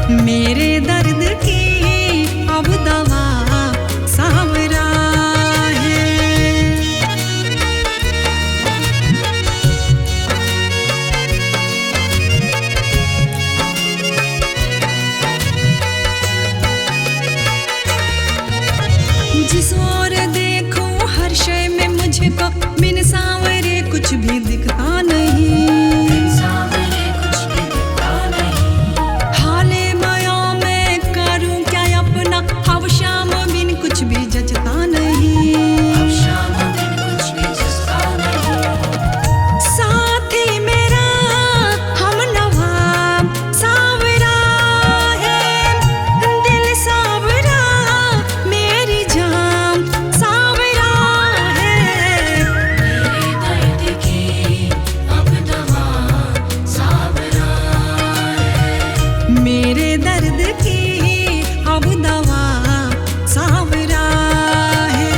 मेरे दर्द की अब दवा सांवरा है। जिस ओर देखो हर शय में मुझको बिन सांवरे कुछ भी दिखता नहीं। हाले बयां मैं करूं क्या अपना, हव शाम बिन कुछ भी जचता नहीं। साथी मेरा हमनवा सांवरा है, दिल सांवरा मेरी जान सांवरा है। मेरे दर्द की अब दवा सांवरा है। मेरे दर्द की अब दवा सांवरा है।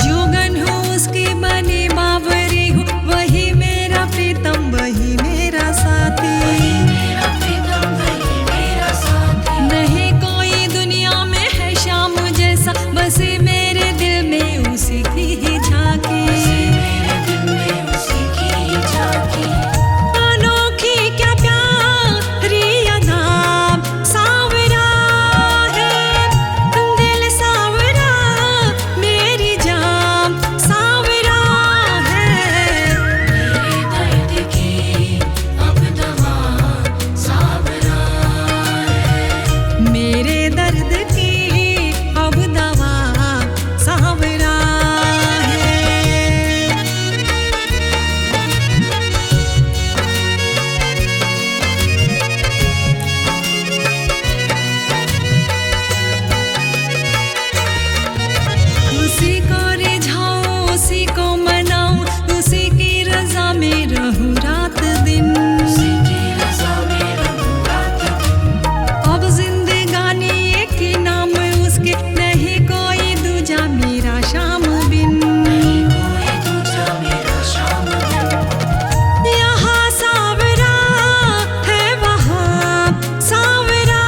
जोगन हो उसके बने बावरी हो, वही मेरा प्रीतम वही मेरा साथी। मेरा प्रीतम वही मेरा साथी। नहीं कोई दुनिया में है शाम जैसा, बसे मेरे दिल में उसी की ही झांकी। मेरे दिल में उसी की ही झांकी। अनोखी क्या प्यारी अदा सांवरा है, दिल सांवरा मेरी जान सांवरा है। मेरे दर्द की अब दवा सांवरा है। मेरे दर्द की अब दवा सांवरा है। उसी को रिझाऊं उसी को मनाऊं, उसी की रजा में रहूं रात दिन। उसी की रज़ा में रहूं रात दिन। अब जिंदगानी एक ही नाम उसके, नहीं कोई दूजा मेरा शाम बिन। नहीं कोई दूजा मेरा शाम दिन। यहाँ सांवरा है वहाँ सांवरा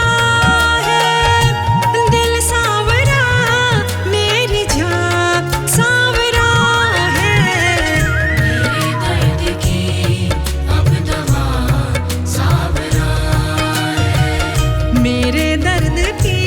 है, दिल सांवरा मेरी जान सांवरा है। मेरे दर्द की अब दवा सांवरा है। मेरे दर्द की